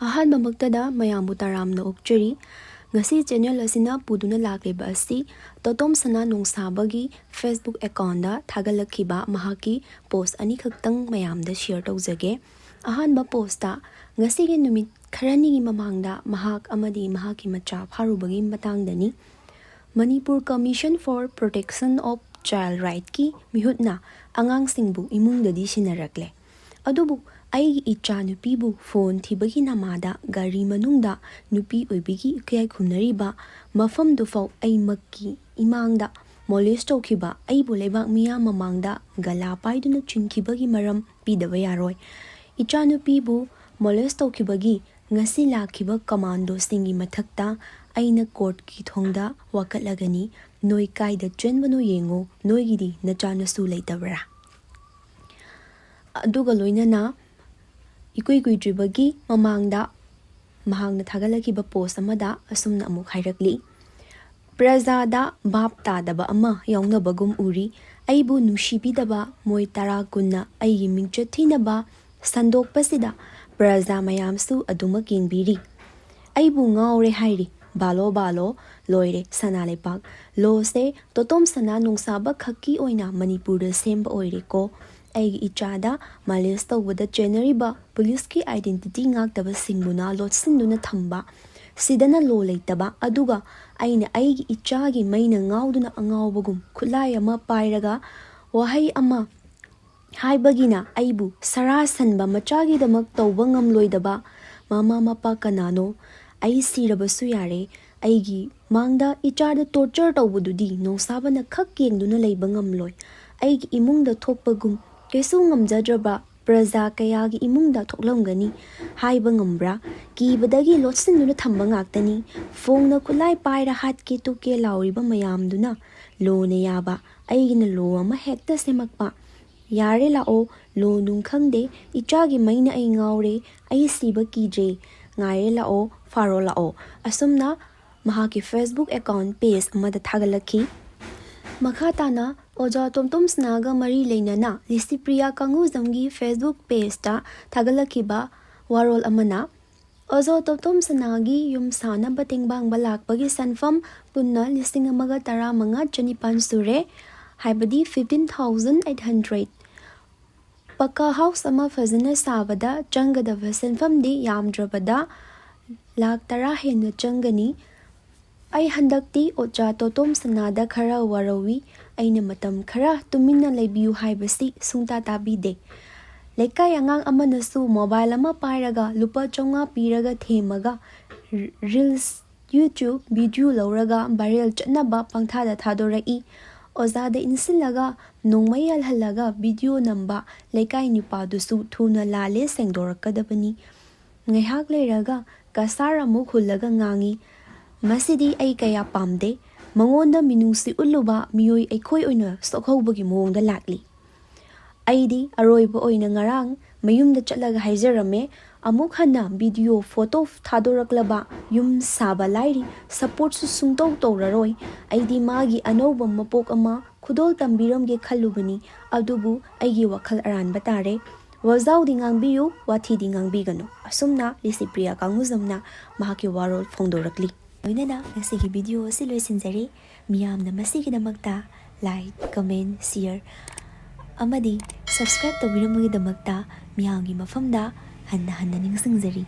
ꯑꯍꯥꯟꯕꯃꯛꯇꯗ ꯃꯌꯥꯝꯕꯨ ꯇꯔꯥꯝꯅ ꯑꯣꯛꯆꯔꯤ. ꯉꯁꯤ ꯆꯦꯅꯦꯜ ꯑꯁꯤꯅ ꯄꯨꯗꯨꯅ ꯂꯥꯛꯂꯤꯕ ꯑꯁꯤ ꯇꯣꯇꯣꯝꯁꯅꯥ ꯅꯣꯡꯁꯥꯕꯒꯤ ꯐꯦꯁꯕꯨꯛ ꯑꯦꯀꯥꯎꯟꯗ ꯊꯥꯒꯠꯂꯛꯈꯤꯕ ꯃꯍꯥꯛꯀꯤ ꯄꯣꯁ ꯑꯅꯤꯈꯛꯇꯪ ꯃꯌꯥꯝꯗ ꯁꯤꯌꯔ ꯇꯧꯖꯒꯦ. ꯑꯍꯥꯟꯕ ꯄꯣꯁꯇ ꯉꯁꯤꯒꯤ ꯅꯨꯃꯤꯠ ꯈꯔꯅꯤꯒꯤ ꯃꯃꯥꯡꯗ ꯃꯍꯥꯛ ꯑꯃꯗꯤ ꯃꯍꯥꯛꯀꯤ ꯃꯆꯥ ꯐꯥꯔꯨꯕꯒꯤ ꯃꯇꯥꯡꯗꯅꯤ. Manipur commission for protection of child ꯔꯥꯏꯠꯀꯤ ꯃꯤꯍꯨꯠꯅ ꯑꯉꯥꯡꯁꯤꯡꯕꯨ ꯏꯃꯨꯡꯗꯗꯤ ꯁꯤꯟꯅꯔꯛꯂꯦ. ꯑꯗꯨꯕꯨ ꯑꯩꯒꯤ ꯏꯆꯥ ꯅꯨꯄꯤꯕꯨ ꯐꯣꯟ ꯊꯤꯕꯒꯤ ꯅꯃꯥꯗ ꯒꯥꯔꯤ ꯃꯅꯨꯡꯗ ꯅꯨꯄꯤ ꯑꯣꯏꯕꯤꯒꯤ ꯏꯀꯥꯏ ꯈꯨꯝꯅꯔꯤꯕ ꯃꯐꯝꯗꯨꯐꯥꯎ ꯑꯩꯃꯛꯀꯤ ꯏꯃꯥꯡꯗ ꯃꯣꯂꯦꯁ ꯇꯧꯈꯤꯕ ꯑꯩꯕꯨ ꯂꯩꯕꯥꯛ ꯃꯤꯌꯥꯝ ꯃꯃꯥꯡꯗ ꯒꯂꯥ ꯄꯥꯏꯗꯨꯅ ꯆꯤꯡꯈꯤꯕꯒꯤ ꯃꯔꯝ ꯄꯤꯗꯕ ꯌꯥꯔꯣꯏ. ꯏꯆꯥꯅꯨꯄꯤꯕꯨ ꯃꯣꯂꯦꯁ ꯇꯧꯈꯤꯕꯒꯤ ꯉꯁꯤ ꯂꯥꯛꯈꯤꯕ ꯀꯃꯥꯟꯗꯣꯁꯤꯡꯒꯤ ꯃꯊꯛꯇ ꯑꯩꯅ ꯀꯣꯔꯠꯀꯤ ꯊꯣꯡꯗ ꯋꯥꯀꯠꯂꯒꯅꯤ. ꯅꯣꯏ ꯀꯥꯏꯗ ꯆꯦꯟꯕꯅꯣ ꯌꯦꯡꯉꯣ, ꯅꯣꯏꯒꯤꯗꯤ ꯅꯆꯥꯅꯁꯨ ꯂꯩꯇꯕ꯭ꯔꯥ? ꯑꯗꯨꯒ ꯂꯣꯏꯅꯅ ꯏꯀꯨꯏ ꯀꯨꯏꯗ꯭ꯔꯤꯕꯒꯤ ꯃꯃꯥꯡꯗ ꯃꯍꯥꯛꯅ ꯊꯥꯒꯠꯂꯛꯈꯤꯕ ꯄꯣꯁ ꯑꯃꯗ ꯑꯁꯨꯝꯅ ꯑꯃꯨꯛ ꯍꯥꯏꯔꯛꯂꯤ. ꯄ꯭ꯔꯖꯥꯗ ꯚꯥꯞ ꯇꯥꯗꯕ ꯑꯃ ꯌꯥꯎꯅꯕꯒꯨꯝ ꯎꯔꯤ. ꯑꯩꯕꯨ ꯅꯨꯡꯁꯤꯕꯤꯗꯕ ꯃꯣꯏ 10 ꯀꯨꯟꯅ ꯑꯩꯒꯤ ꯃꯤꯡꯆꯠ ꯊꯤꯅꯕ ꯁꯟꯗꯣꯛꯄꯁꯤꯗ ꯄ꯭ꯔꯖꯥ ꯃꯌꯥꯝꯁꯨ ꯑꯗꯨꯃꯛ ꯌꯦꯡꯕꯤꯔꯤ. ꯑꯩꯕꯨ ꯉꯥꯎꯔꯦ ꯍꯥꯏꯔꯤ. ꯕꯥꯂꯣ ꯕꯥꯂꯣ ꯂꯣꯏꯔꯦ ꯁꯅꯥ ꯂꯩꯄꯥꯛ. ꯂꯣꯁꯦ ꯇꯣꯇꯣꯝꯁꯅꯥ ꯅꯣꯡꯁꯥꯕ ꯈꯛꯀꯤ ꯑꯣꯏꯅ ꯃꯅꯤꯄꯨꯔꯗ ꯁꯦꯝꯕ ꯑꯣꯏꯔꯦꯀꯣ. ꯑꯩꯒꯤ ꯏꯆꯥꯗ ꯃꯥꯂꯦꯁ ꯇꯧꯕꯗ ꯆꯦꯟꯅꯔꯤꯕ ꯄꯨꯂꯤꯁꯀꯤ ꯑꯥꯏꯗꯦꯟꯇꯤꯇꯤ ꯉꯥꯛꯇꯕꯁꯤꯡꯕꯨꯅ ꯂꯣꯠꯁꯤꯟꯗꯨꯅ ꯊꯝꯕ, ꯁꯤꯗꯅ ꯂꯣ ꯂꯩꯇꯕ, ꯑꯗꯨꯒ ꯑꯩꯅ ꯑꯩꯒꯤ ꯏꯆꯥꯒꯤ ꯃꯩꯅ ꯉꯥꯎꯗꯨꯅ ꯑꯉꯥꯎꯕꯒꯨꯝ ꯈꯨꯠꯂꯥꯏ ꯑꯃ ꯄꯥꯏꯔꯒ ꯋꯥꯍꯩ ꯑꯃ ꯍꯥꯏꯕꯒꯤꯅ ꯑꯩꯕꯨ ꯁꯔꯥꯁꯟꯕ ꯃꯆꯥꯒꯤꯗꯃꯛ ꯇꯧꯕ ꯉꯝꯂꯣꯏꯗꯕ ꯃꯃꯥ ꯃꯄꯥ ꯀꯅꯥꯅꯣ? ꯑꯩ ꯁꯤꯔꯕꯁꯨ ꯌꯥꯔꯦ. ꯑꯩꯒꯤ ꯃꯥꯡꯗ ꯏꯆꯥꯗ ꯇꯣꯔꯆꯔ ꯇꯧꯕꯗꯨꯗꯤ ꯅꯣꯡꯁꯥꯕꯅ ꯈꯛ ꯌꯦꯡꯗꯨꯅ ꯂꯩꯕ ꯉꯝꯂꯣꯏ. ꯑꯩꯒꯤ ꯏꯃꯨꯡꯗ ꯊꯣꯛꯄꯒꯨꯝ ꯀꯩꯁꯨ ꯉꯝꯖꯗ꯭ꯔꯕ ꯄ꯭ꯔꯖꯥ ꯀꯌꯥꯒꯤ ꯏꯃꯨꯡꯗ ꯊꯣꯛꯂꯝꯒꯅꯤ ꯍꯥꯏꯕ ꯉꯝꯕ꯭ꯔꯥ? ꯀꯤꯕꯗꯒꯤ ꯂꯣꯠꯁꯤꯟꯗꯨꯅ ꯊꯝꯕ ꯉꯥꯛꯇꯅꯤ. ꯐꯣꯡꯅ ꯈꯨꯠꯂꯥꯏ ꯄꯥꯏꯔ ꯍꯥꯠꯀꯦ ꯇꯨꯀꯦ ꯂꯥꯎꯔꯤꯕ ꯃꯌꯥꯝꯗꯨꯅ ꯂꯣꯅ ꯌꯥꯕ, ꯑꯩꯒꯤꯅ ꯂꯣ ꯑꯃ ꯍꯦꯛꯇ ꯁꯦꯝꯃꯛꯄ. ꯌꯥꯔꯦ ꯂꯥꯛꯑꯣ, ꯂꯣ ꯅꯨꯡ ꯈꯪꯗꯦ. ꯏꯆꯥꯒꯤ ꯃꯩꯅ ꯑꯩ ꯉꯥꯎꯔꯦ. ꯑꯩ ꯁꯤꯕ ꯀꯤꯖꯩ. ꯉꯥꯏꯔꯦ ꯂꯥꯛꯑꯣ, ꯐꯥꯔꯣ ꯂꯥꯛꯑꯣ. ꯑꯁꯨꯝꯅ ꯃꯍꯥꯛꯀꯤ ꯐꯦꯁꯕꯨꯛ ꯑꯦꯀꯥꯎꯟ ꯄꯦꯖ ꯑꯃꯗ ꯊꯥꯒꯠꯂꯛꯈꯤ. ꯃꯈꯥ ꯇꯥꯅ ꯑꯣꯖꯥ ꯇꯣꯝꯇꯣꯝꯁꯅꯥꯒ ꯃꯔꯤ ꯂꯩꯅꯅ ꯂꯤꯁꯤꯄ꯭ꯔꯤꯌꯥ ꯀꯥꯡꯒꯨꯖꯝꯒꯤ ꯐꯦꯁꯕꯨꯛ ꯄꯦꯖꯇ ꯊꯥꯒꯠꯂꯛꯈꯤꯕ ꯋꯥꯔꯣꯜ ꯑꯃꯅ ꯑꯣꯖꯥ ꯇꯣꯝꯇꯣꯝꯁꯅꯥꯒꯤ ꯌꯨꯝ ꯁꯥꯅꯕ ꯇꯦꯡꯕꯥꯡꯕ ꯂꯥꯛꯄꯒꯤ ꯁꯦꯟꯐꯝ ꯄꯨꯟꯅ 1,015,000 ꯁꯨꯔꯦ, ꯍꯥꯏꯕꯗꯤ 15,800. ꯄꯛꯀꯥ ꯍꯥꯎꯁ ꯑꯃ ꯐꯖꯅ ꯁꯥꯕꯗ ꯆꯪꯒꯗꯕ ꯁꯦꯟꯐꯝꯗꯤ ꯌꯥꯝꯗ꯭ꯔꯕꯗ ꯂꯥꯈ 10 ꯍꯦꯟꯅ ꯆꯪꯒꯅꯤ. ꯑꯩ ꯍꯟꯗꯛꯇꯤ ꯑꯣꯖꯥ ꯇꯣꯇꯣꯝꯁꯅꯥꯗ ꯈꯔ ꯋꯥꯔꯧꯏ. ꯑꯩꯅ ꯃꯇꯝ ꯈꯔ ꯇꯨꯃꯤꯟꯅ ꯂꯩꯕꯤꯌꯨ ꯍꯥꯏꯕꯁꯤ ꯁꯨꯡꯇꯥ ꯇꯥꯕꯤꯗꯦ. ꯂꯩꯀꯥꯏ ꯑꯉꯥꯡ ꯑꯃꯅꯁꯨ ꯃꯣꯕꯥꯏꯜ ꯑꯃ ꯄꯥꯏꯔꯒ ꯂꯨꯄꯥ 500 ꯄꯤꯔꯒ ꯊꯦꯝꯃꯒ ꯔꯤꯜꯁ, ꯌꯨꯇ꯭ꯌꯨꯕ ꯚꯤꯗꯤꯑꯣ ꯂꯧꯔꯒ ꯚꯥꯏꯔꯦꯜ ꯆꯠꯅꯕ ꯄꯪꯊꯥꯗ ꯊꯥꯗꯣꯔꯛꯏ. ꯑꯣꯖꯥꯗ ꯏꯟꯁꯤꯜꯂꯒ ꯅꯣꯡꯃꯩ ꯌꯥꯜꯍꯜꯂꯒ ꯚꯤꯗꯤꯑꯣ ꯅꯝꯕ ꯂꯩꯀꯥꯏ ꯅꯨꯄꯥꯗꯨꯁꯨ ꯊꯨꯅ ꯂꯥꯜꯂꯦ ꯁꯦꯡꯗꯣꯔꯛꯀꯗꯕꯅꯤ. ꯉꯥꯏꯍꯥꯛ ꯂꯩꯔꯒ ꯀꯁꯥꯔ ꯑꯃꯨꯛ ꯍꯨꯜꯂꯒ ꯉꯥꯡꯏ. ꯃꯁꯤꯗꯤ ꯑꯩ ꯀꯌꯥ ꯄꯥꯝꯗꯦ. ꯃꯉꯣꯟꯗ ꯃꯤꯅꯨꯡꯁꯤ ꯎꯠꯂꯨꯕ ꯃꯤꯑꯣꯏ ꯑꯩꯈꯣꯏ ꯑꯣꯏꯅ ꯁꯣꯛꯍꯧꯕꯒꯤ ꯃꯑꯣꯡꯗ ꯂꯥꯛꯂꯤ. ꯑꯩꯗꯤ ꯑꯔꯣꯏꯕ ꯑꯣꯏꯅ ꯉꯔꯥꯡ ꯃꯌꯨꯝꯗ ꯆꯠꯂꯒ ꯍꯥꯏꯖꯔꯝꯃꯦ. ꯑꯃꯨꯛ ꯍꯟꯅ ꯚꯤꯗꯤꯑꯣ ꯐꯣꯇꯣ ꯊꯥꯗꯣꯔꯛꯂꯕ ꯌꯨꯝ ꯁꯥꯕ ꯂꯥꯏꯔꯤ ꯁꯄꯣꯔꯠꯁꯨ ꯁꯨꯡꯇꯧ ꯇꯧꯔꯔꯣꯏ. ꯑꯩꯗꯤ ꯃꯥꯒꯤ ꯑꯅꯧꯕ ꯃꯄꯣꯛ ꯑꯃ ꯈꯨꯗꯣꯜ ꯇꯝꯕꯤꯔꯝꯒꯦ ꯈꯜꯂꯨꯕꯅꯤ. ꯑꯗꯨꯕꯨ ꯑꯩꯒꯤ ꯋꯥꯈꯜ ꯑꯔꯥꯟꯕ ꯇꯥꯔꯦ. ꯋꯥꯖꯥꯎꯗꯤ ꯉꯥꯡꯕꯤꯌꯨ, ꯋꯥꯊꯤꯗꯤ ꯉꯥꯡꯕꯤꯒꯅꯨ. ꯑꯁꯨꯝꯅ ꯂꯤꯁꯤꯄ꯭ꯔꯤꯌꯥ ꯀꯥꯡꯒꯨꯖꯝꯅ ꯃꯍꯥꯛꯀꯤ ꯋꯥꯔꯣꯜ ꯐꯣꯡꯗꯣꯔꯛꯂꯤ. ꯂꯣꯏꯅꯅ ꯉꯁꯤꯒꯤ ꯚꯤꯗꯤꯑꯣ ꯑꯁꯤ ꯂꯣꯏꯁꯤꯟꯖꯔꯤ. ꯃꯤꯌꯥꯝꯅ ꯃꯁꯤꯒꯤꯗꯃꯛꯇ ꯂꯥꯏꯛ, ꯀꯃꯦꯟ, ꯁꯤꯌꯔ ꯑꯃꯗꯤ ꯁꯕꯁꯀ꯭ꯔꯥꯏꯕ ꯇꯧꯕꯤꯔꯝꯕꯒꯤꯗꯃꯛꯇ ꯃꯤꯌꯥꯝꯒꯤ ꯃꯐꯝꯗ ꯍꯟꯅ ꯅꯤꯡꯁꯤꯡꯖꯔꯤ.